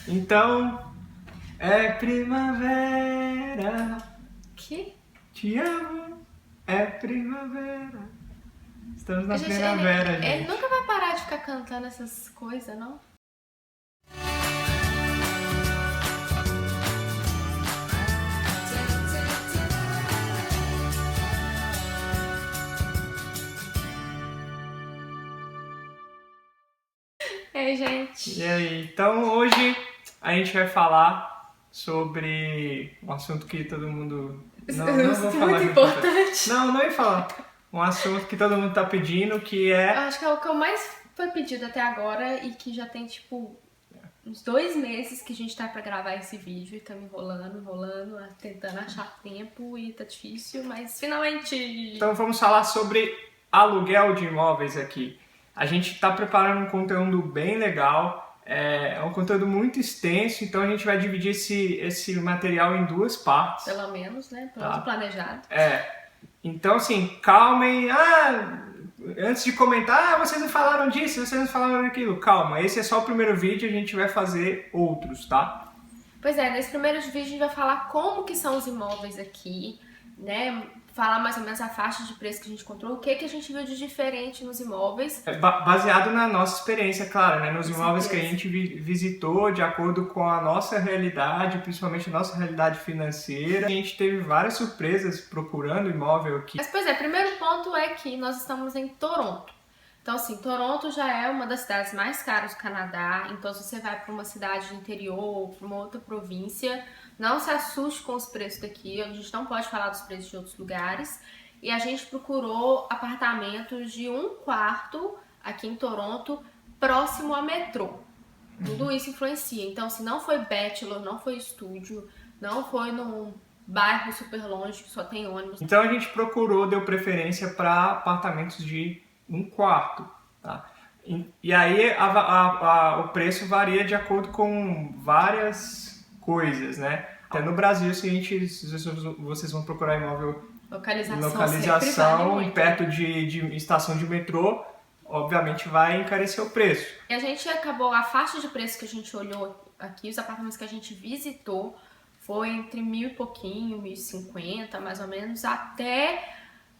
Então, é primavera, Que? te amo, é primavera. Estamos na Gente, primavera, ele gente. nunca vai parar de ficar cantando essas coisas, não? Ei, gente. E aí, então hoje a gente vai falar sobre um assunto que todo mundo... Não vou falar muito que é importante. Não ia falar. Um assunto que todo mundo tá pedindo, que Eu é... acho que é o que mais foi pedido até agora e que já tem, tipo, uns 2 meses que a gente tá pra gravar esse vídeo e estamos enrolando, tentando achar tempo e tá difícil, mas finalmente... Então vamos falar sobre aluguel de imóveis aqui. A gente está preparando um conteúdo bem legal, é um conteúdo muito extenso, então a gente vai dividir esse material em 2 partes. Pelo menos, né? Pronto, planejado. Então assim, calmem, antes de comentar, vocês não falaram disso, vocês não falaram daquilo, calma, esse é só o primeiro vídeo, a gente vai fazer outros, tá? Pois é, nesse primeiro vídeo a gente vai falar como que são os imóveis aqui, né? Falar mais ou menos a faixa de preço que a gente encontrou, o que a gente viu de diferente nos imóveis. Baseado na nossa experiência, claro, né? Nos imóveis que a certeza. gente visitou, de acordo com a nossa realidade, principalmente a nossa realidade financeira. A gente teve várias surpresas procurando imóvel aqui. Mas, pois é, primeiro ponto é que nós estamos em Toronto. Então, assim, Toronto já é uma das cidades mais caras do Canadá. Então, se você vai para uma cidade do interior, para uma outra província, não se assuste com os preços daqui. A gente não pode falar dos preços de outros lugares. E a gente procurou apartamentos de 1 quarto aqui em Toronto, próximo ao metrô. Tudo isso influencia. Então, se não foi bachelor, não foi estúdio, não foi num bairro super longe que só tem ônibus. Então a gente procurou, deu preferência para apartamentos de 1 quarto, tá? E aí o preço varia de acordo com várias coisas, né? Até no Brasil, se vocês vão procurar imóvel Localização perto de estação de metrô, obviamente vai encarecer o preço. E a gente acabou, a faixa de preço que a gente olhou aqui, os apartamentos que a gente visitou, foi entre 1.000 e pouquinho, 1.050 mais ou menos, até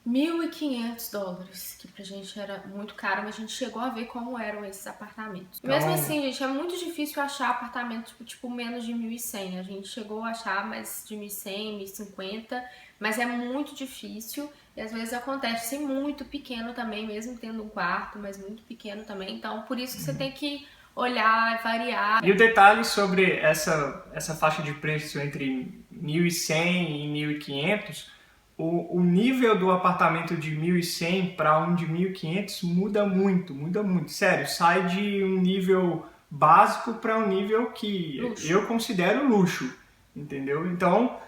$1.500, que pra gente era muito caro, mas a gente chegou a ver como eram esses apartamentos. Então... Mesmo assim, gente, é muito difícil achar apartamento tipo menos de 1.100. A gente chegou a achar mais de 1.100, 1.050, mas é muito difícil e às vezes acontece muito pequeno também, mesmo tendo um quarto, mas muito pequeno também. Então, por isso que você tem que olhar, variar. E o detalhe sobre essa faixa de preço entre 1.100 e 1.500, o nível do apartamento de 1.100 para um de 1.500 muda muito. Sério, sai de um nível básico para um nível que eu considero luxo, entendeu? Então,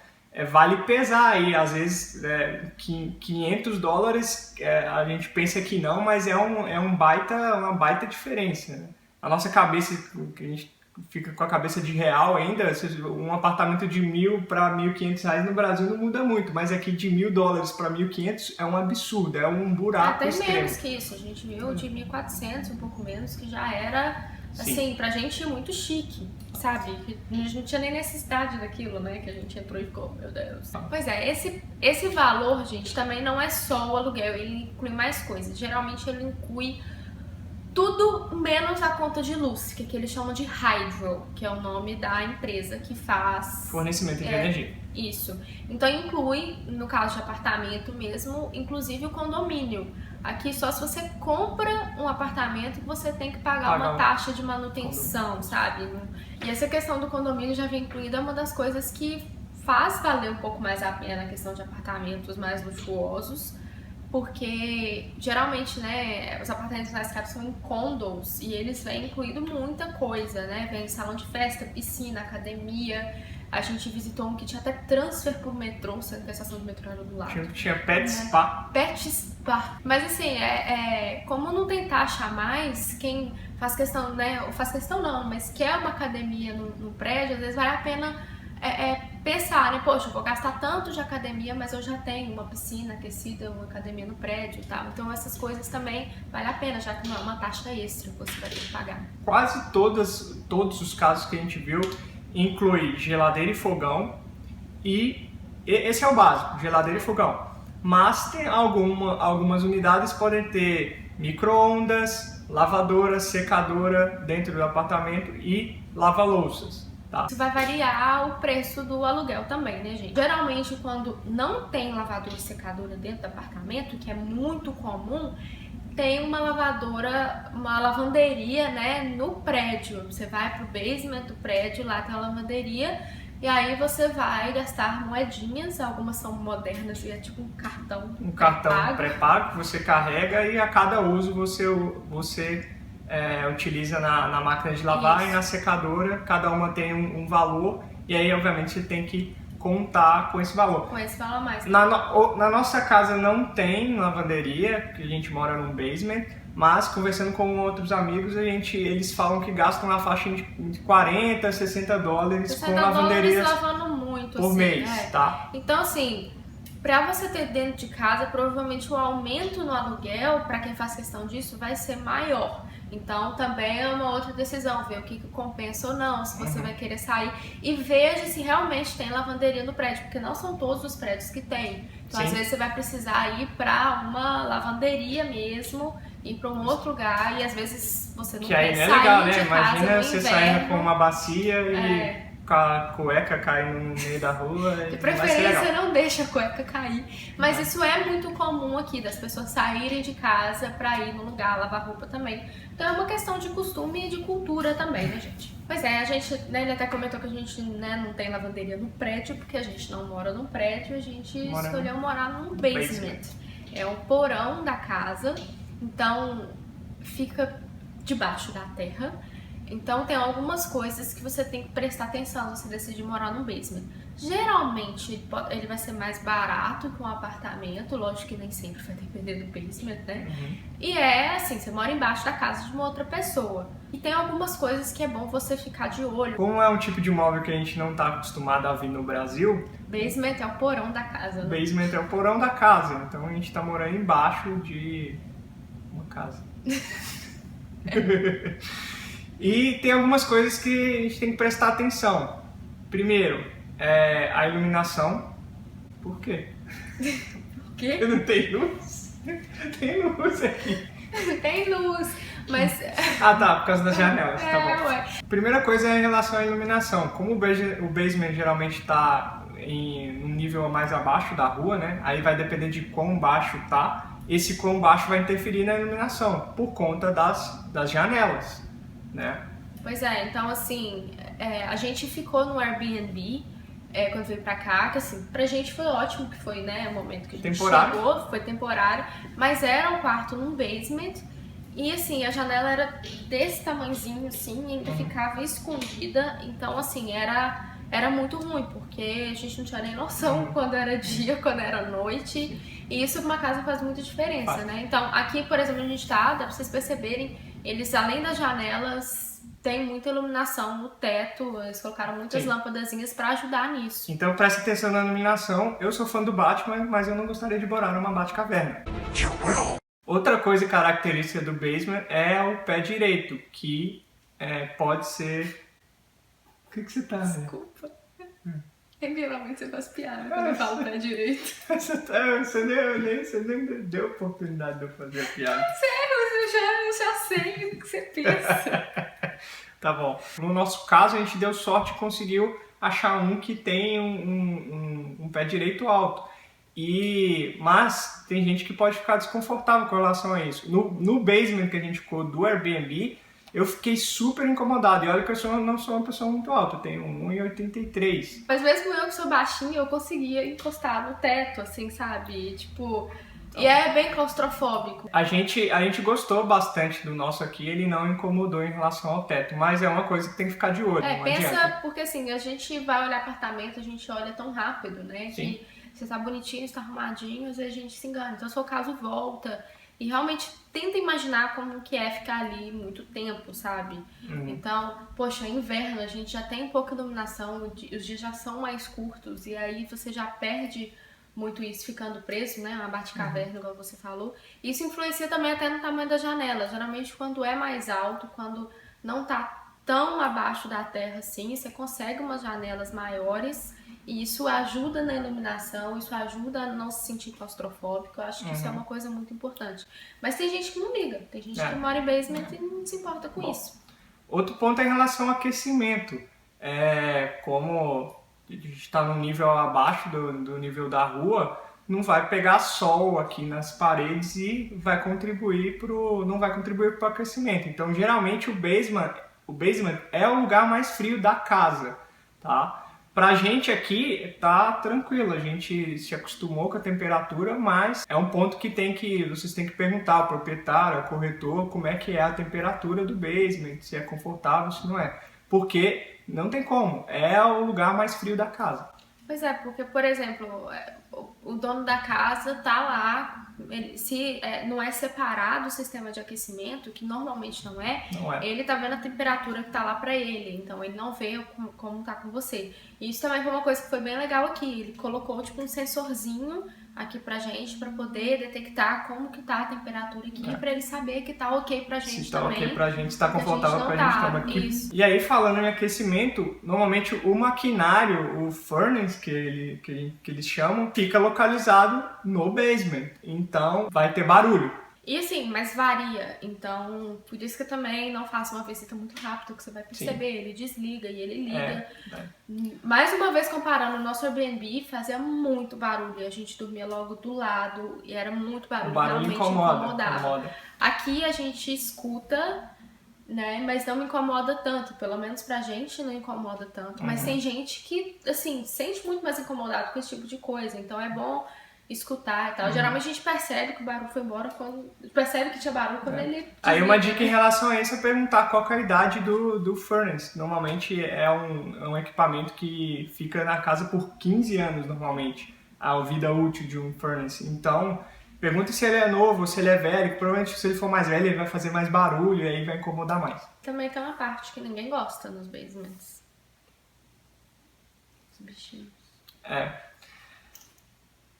vale pesar aí, às vezes $500 a gente pensa que não, mas uma baita diferença, né? A nossa cabeça, que a gente fica com a cabeça de real ainda, um apartamento de 1.000 para $1.500 no Brasil não muda muito, mas aqui de $1.000 para 1.500 é um absurdo, é um buraco até extremo. Menos que isso, a gente viu de 1.400, um pouco menos, que já era, assim, pra gente muito chique, sabe? A gente não tinha nem necessidade daquilo, né? Que a gente entrou e ficou, meu Deus. Pois é, esse valor, gente, também não é só o aluguel, ele inclui mais coisas. Geralmente ele inclui tudo menos a conta de luz, que eles chamam de Hydro, que é o nome da empresa que faz... fornecimento de energia. Isso. Então inclui, no caso de apartamento mesmo, inclusive o condomínio. Aqui só se você compra um apartamento que você tem que pagar uma taxa de manutenção, sabe? E essa questão do condomínio já vem incluída, é uma das coisas que faz valer um pouco mais a pena a questão de apartamentos mais luxuosos, porque geralmente, né, os apartamentos mais caros são em condos e eles vêm incluído muita coisa, né? Vem salão de festa, piscina, academia. A gente visitou um que tinha até transfer por metrô, sendo que a estação do metrô era do lado. Tinha pet spa. Pet spa. Mas assim, como não tentar achar mais, quem faz questão, né? Ou faz questão não, mas quer uma academia no prédio, às vezes vale a pena pensar, né? Poxa, eu vou gastar tanto de academia, mas eu já tenho uma piscina aquecida, uma academia no prédio e tal. Então essas coisas também vale a pena, já que não é uma taxa extra que você vai ter que pagar. Quase todos os casos que a gente viu inclui geladeira e fogão, e esse é o básico, geladeira e fogão. Mas tem algumas unidades podem ter micro-ondas, lavadora, secadora dentro do apartamento e lava-louças. Tá. Isso vai variar o preço do aluguel também, né, gente? Geralmente, quando não tem lavadora e secadora dentro do apartamento, que é muito comum, tem uma lavanderia, né, no prédio. Você vai pro basement do prédio, lá tem a lavanderia, e aí você vai gastar moedinhas, algumas são modernas e é tipo um cartão pré-pago que você carrega e a cada uso você utiliza na máquina de lavar. Isso. E na secadora, cada uma tem um valor, e aí obviamente você tem que contar com esse valor. Com esse valor mais. Na nossa casa não tem lavanderia, que a gente mora num basement, mas conversando com outros amigos, eles falam que gastam na faixa de 40, 60 dólares com lavanderias lavando muito, por assim, mês, tá? Então, assim, pra você ter dentro de casa, provavelmente o aumento no aluguel, pra quem faz questão disso, vai ser maior. Então, também é uma outra decisão, ver o que compensa ou não, se você vai querer sair. E veja se realmente tem lavanderia no prédio, porque não são todos os prédios que tem. Então, Sim. Às vezes você vai precisar ir pra uma lavanderia mesmo, ir pra um outro lugar, e às vezes você não quer sair de casa. Que aí não é legal, né? Imagina você saindo com uma bacia e com a cueca caindo no meio da rua. De preferência, não deixa a cueca cair. Mas isso é muito comum aqui, das pessoas saírem de casa pra ir no lugar, lavar roupa também. Então é uma questão de costume e de cultura também, né, gente? Pois é, a gente, né, ele até comentou que a gente, né, não tem lavanderia no prédio, porque a gente não mora num prédio, a gente escolheu morar num basement. É o porão da casa, então fica debaixo da terra. Então tem algumas coisas que você tem que prestar atenção se você decidir morar no basement. Geralmente ele vai ser mais barato que um apartamento, lógico que nem sempre vai depender do basement, né? E é assim, você mora embaixo da casa de uma outra pessoa. E tem algumas coisas que é bom você ficar de olho. Como é um tipo de imóvel que a gente não está acostumado a ver no Brasil... Basement é o porão da casa, né? Basement é o porão da casa, então a gente está morando embaixo de uma casa. E tem algumas coisas que a gente tem que prestar atenção. Primeiro, a iluminação. Por quê? Por quê? Eu não tenho luz. Tem luz aqui. Tem luz, mas... Ah tá, por causa das janelas, tá bom. Ué. Primeira coisa é em relação à iluminação. Como o basement geralmente está em um nível mais abaixo da rua, né? Aí vai depender de quão baixo tá. Esse quão baixo vai interferir na iluminação, por conta das janelas. Né? Pois é, então assim, a gente ficou no Airbnb quando veio pra cá, que assim, pra gente foi ótimo, que foi, né, o momento que a gente chegou, foi temporário, mas era um quarto num basement, e assim, a janela era desse tamanhozinho assim, e ainda ficava escondida, então assim, era muito ruim, porque a gente não tinha nem noção quando era dia, quando era noite, e isso numa casa faz muita diferença, né? Então, aqui, por exemplo, a gente dá pra vocês perceberem, eles, além das janelas, tem muita iluminação no teto, eles colocaram muitas lâmpadazinhas pra ajudar nisso. Então presta atenção na iluminação. Eu sou fã do Batman, mas eu não gostaria de morar numa Batcaverna. Outra coisa característica do basement é o pé direito, que pode ser... O que você tá... Desculpa. Geralmente você faz piada quando eu falo pé direito. Você nem deu oportunidade de eu fazer a piada. Eu já sei o que você pensa. Tá bom. No nosso caso, a gente deu sorte e conseguiu achar um que tem um pé direito alto. Mas tem gente que pode ficar desconfortável com relação a isso. No basement que a gente ficou do Airbnb, eu fiquei super incomodado. E olha que eu não sou uma pessoa muito alta, eu tenho 1,83. Mas mesmo eu que sou baixinha, eu conseguia encostar no teto, assim, sabe? Tipo... E é bem claustrofóbico. A gente gostou bastante do nosso aqui, ele não incomodou em relação ao teto, mas é uma coisa que tem que ficar de olho. Pensa, porque assim, a gente vai olhar apartamento, a gente olha tão rápido, né? Sim. Que você tá bonitinho, está arrumadinho, às vezes a gente se engana. Então, se for o caso, volta. e realmente tenta imaginar como que é ficar ali muito tempo, sabe? Então, poxa, inverno, a gente já tem pouca iluminação, os dias já são mais curtos, e aí você já perde muito isso ficando preso, né? Uma bate-caverna, igual você falou. Isso influencia também até no tamanho da janela. Geralmente, quando é mais alto, quando não tá tão abaixo da terra assim, você consegue umas janelas maiores e isso ajuda na iluminação, isso ajuda a não se sentir claustrofóbico. Eu acho que isso é uma coisa muito importante. Mas tem gente que não liga, tem gente que mora em basement e não se importa com isso. Outro ponto é em relação ao aquecimento. Como a gente está num nível abaixo do nível da rua, não vai pegar sol aqui nas paredes e não vai contribuir para o aquecimento. Então, geralmente, o basement é o lugar mais frio da casa, tá? Pra gente aqui tá tranquilo, a gente se acostumou com a temperatura, mas é um ponto que vocês têm que perguntar ao proprietário, ao corretor, como é que é a temperatura do basement, se é confortável, se não é. Porque não tem como, é o lugar mais frio da casa. Pois é, porque, por exemplo, o dono da casa tá lá, se não é separado o sistema de aquecimento, que normalmente não é, ele tá vendo a temperatura que tá lá pra ele, então ele não vê como tá com você. E isso também foi uma coisa que foi bem legal aqui, ele colocou tipo um sensorzinho aqui pra gente, pra poder detectar como que tá a temperatura aqui, pra ele saber que tá ok pra gente também. Se tá ok pra gente, se tá confortável pra gente estar aqui. Isso. E aí, falando em aquecimento, normalmente o maquinário, o furnace, que eles chamam, fica localizado no basement. Então, vai ter barulho. E assim, mas varia, então por isso que eu também não faço uma visita muito rápida, que você vai perceber, ele desliga e ele liga. Mais uma vez comparando, o nosso Airbnb fazia muito barulho, a gente dormia logo do lado e era muito barulho, o barulho realmente incomodava. Aqui a gente escuta, né, mas não incomoda tanto, pelo menos pra gente não incomoda tanto, mas tem gente que, assim, sente muito mais incomodado com esse tipo de coisa, então é bom escutar e tal. Geralmente a gente percebe que o barulho foi embora percebe que tinha barulho quando ele desliga. Aí uma dica em relação a isso é perguntar qual é a idade do furnace. Normalmente é um equipamento que fica na casa por 15 anos normalmente, a vida útil de um furnace. Então, pergunta se ele é novo, se ele é velho, que provavelmente se ele for mais velho ele vai fazer mais barulho e aí vai incomodar mais. Também tem uma parte que ninguém gosta nos basements. Os bichinhos.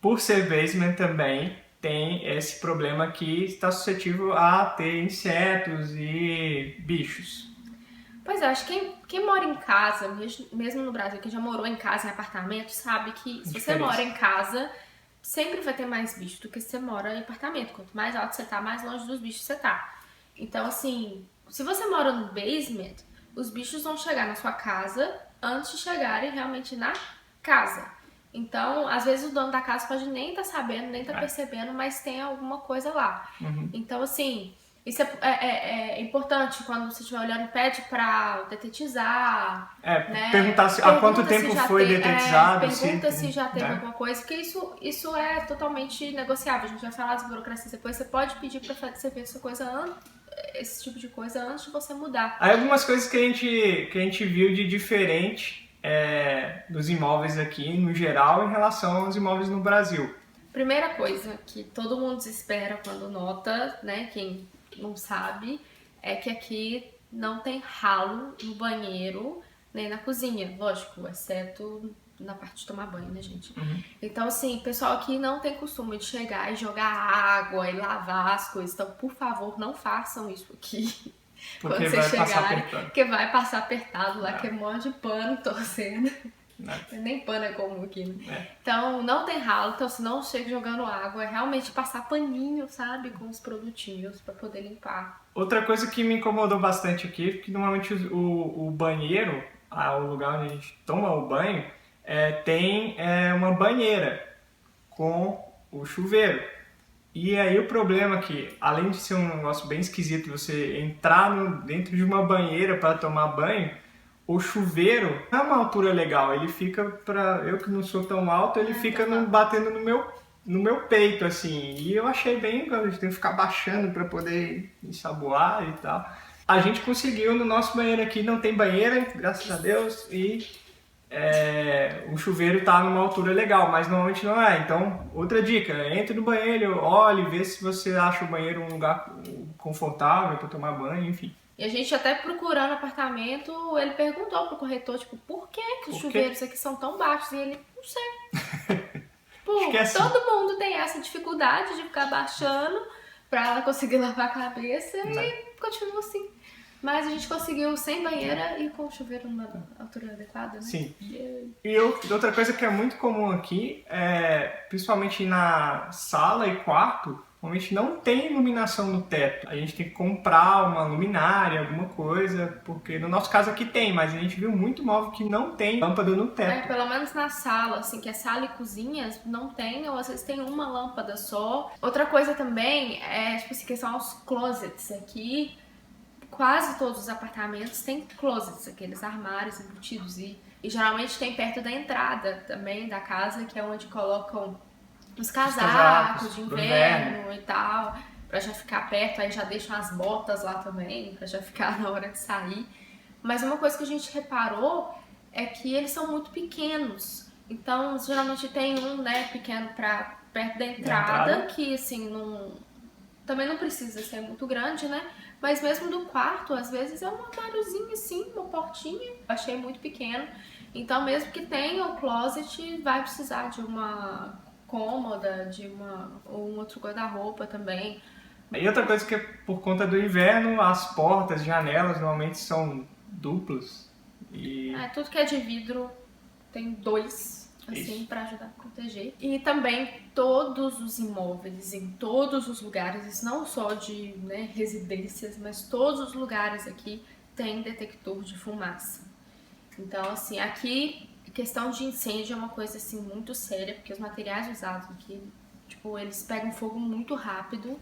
Por ser basement também tem esse problema que está suscetível a ter insetos e bichos. Pois é, acho que quem mora em casa, mesmo no Brasil, quem já morou em casa, em apartamento, sabe que se você mora em casa, sempre vai ter mais bicho do que se você mora em apartamento. Quanto mais alto você tá, mais longe dos bichos você tá. Então, assim, se você mora no basement, os bichos vão chegar na sua casa antes de chegarem realmente na casa. Então, às vezes o dono da casa pode nem estar sabendo, nem estar percebendo, mas tem alguma coisa lá. Então, assim, isso é importante quando você estiver olhando, pede pra detetizar. Né? Perguntar há quanto tempo foi detetizado. Pergunta se já teve alguma coisa, porque isso é totalmente negociável. A gente vai falar das burocracias depois. Você pode pedir pra você ver esse tipo de coisa antes de você mudar. Aí algumas coisas que a gente viu de diferente dos imóveis aqui, no geral, em relação aos imóveis no Brasil. Primeira coisa que todo mundo espera quando nota, né, quem não sabe, é que aqui não tem ralo no banheiro nem na cozinha, lógico, exceto na parte de tomar banho, né, gente? Então, assim, o pessoal aqui não tem costume de chegar e jogar água e lavar as coisas, então, por favor, não façam isso aqui. Porque quando vocês chegarem, porque vai passar apertado lá, que é mó de pano torcendo. Nem pano é comum aqui, né? Então, não tem ralo, então se não chega jogando água, é realmente passar paninho, sabe? Com os produtinhos pra poder limpar. Outra coisa que me incomodou bastante aqui, porque normalmente o banheiro, o lugar onde a gente toma o banho, tem uma banheira com o chuveiro. E aí o problema é que, além de ser um negócio bem esquisito, você entrar dentro de uma banheira para tomar banho, o chuveiro não é uma altura legal, ele fica eu que não sou tão alto, ele fica batendo no meu peito, assim. E eu achei bem, a gente tem que ficar baixando para poder ensaboar e tal. A gente conseguiu no nosso banheiro aqui, não tem banheira, graças a Deus, e o chuveiro está numa altura legal, mas normalmente não é. Então, outra dica, entre no banheiro, olhe, vê se você acha o banheiro um lugar confortável para tomar banho, enfim. E a gente até procurando apartamento, ele perguntou pro corretor, tipo, por que os chuveiros aqui são tão baixos? E ele, não sei. Tipo, todo mundo tem essa dificuldade de ficar baixando pra ela conseguir lavar a cabeça e continua assim. Mas a gente conseguiu sem banheira e com o chuveiro numa altura adequada, né? Sim. E outra coisa que é muito comum aqui, principalmente na sala e quarto, normalmente não tem iluminação no teto. A gente tem que comprar uma luminária, alguma coisa, porque no nosso caso aqui tem, mas a gente viu muito móvel que não tem lâmpada no teto. Pelo menos na sala, assim, que é sala e cozinhas, não tem, ou às vezes tem uma lâmpada só. Outra coisa também é, tipo assim, que são os closets aqui. Quase todos os apartamentos têm closets, aqueles armários embutidos, e geralmente tem perto da entrada também da casa, que é onde colocam os casacos de inverno e tal, pra já ficar perto, aí já deixam as botas lá também, pra já ficar na hora de sair. Mas uma coisa que a gente reparou é que eles são muito pequenos, então geralmente tem um, né, pequeno pra perto da entrada, que assim, também não precisa ser muito grande, né? Mas mesmo do quarto, às vezes é um armáriozinho assim, uma portinha. Eu achei muito pequeno. Então, mesmo que tenha o closet, vai precisar de uma cômoda, ou um outro guarda-roupa também. E outra coisa que é por conta do inverno, as portas, janelas normalmente são duplas. Tudo que é de vidro tem 2. Assim, para ajudar a proteger. E também todos os imóveis, em todos os lugares, isso não só de residências, mas todos os lugares aqui tem detector de fumaça. Então, assim, aqui, questão de incêndio é uma coisa, assim, muito séria, porque os materiais usados aqui, tipo, eles pegam fogo muito rápido.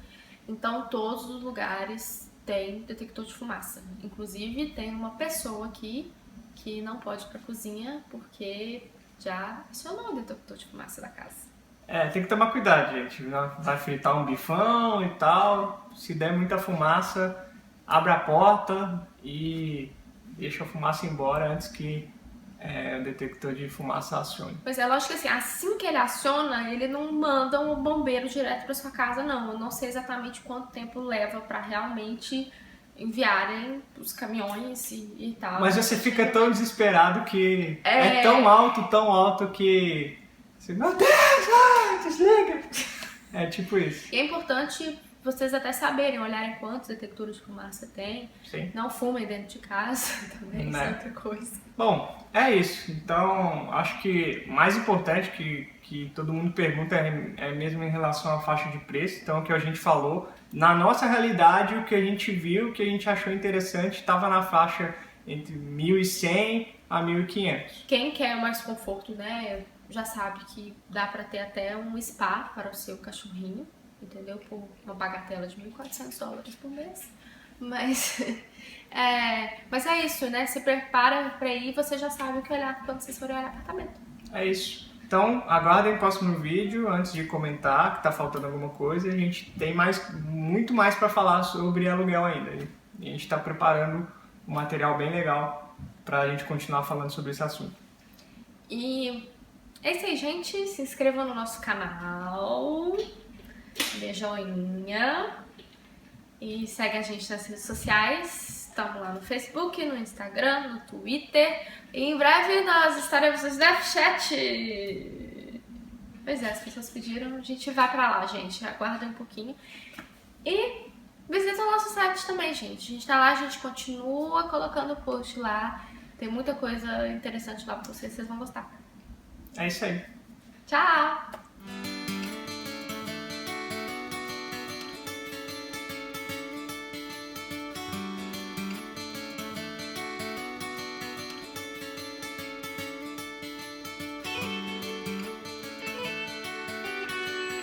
Então, todos os lugares têm detector de fumaça. Inclusive, tem uma pessoa aqui que não pode ir pra cozinha porque já acionou o detector de fumaça da casa. Tem que tomar cuidado, gente. Vai fritar um bifão e tal. Se der muita fumaça, abre a porta e deixa a fumaça embora antes que o detector de fumaça acione. Pois é, lógico que assim que ele aciona, ele não manda um bombeiro direto para sua casa, não. Eu não sei exatamente quanto tempo leva para realmente enviarem os caminhões e tal. Mas você fica tão desesperado que é tão alto que você, meu Deus, desliga! É tipo isso. E é importante vocês até saberem, olharem quantos detectores de fumaça tem. Sim. Não fumem dentro de casa também, isso é outra coisa. Bom, é isso. Então, acho que o mais importante que todo mundo pergunta é mesmo em relação à faixa de preço. Então, o que a gente falou, na nossa realidade, o que a gente viu, o que a gente achou interessante, estava na faixa entre 1.100 a 1.500. Quem quer mais conforto, né, já sabe que dá para ter até um spa para o seu cachorrinho, entendeu? Por uma bagatela de $1.400 por mês. Mas é isso, né? Se prepara para ir, você já sabe o que olhar quando vocês forem olhar apartamento. É isso. Então, aguardem o próximo vídeo antes de comentar que tá faltando alguma coisa. A gente tem muito mais para falar sobre aluguel ainda. E a gente está preparando um material bem legal para a gente continuar falando sobre esse assunto. E é isso aí, gente. Se inscrevam no nosso canal, dê joinha e segue a gente nas redes sociais. Estamos lá no Facebook, no Instagram, no Twitter. E em breve nós estaremos no Snapchat. Pois é, as pessoas pediram, a gente vai pra lá, gente. Aguardem um pouquinho. E visita o nosso site também, gente. A gente tá lá, a gente continua colocando post lá. Tem muita coisa interessante lá pra vocês vão gostar. É isso aí. Tchau!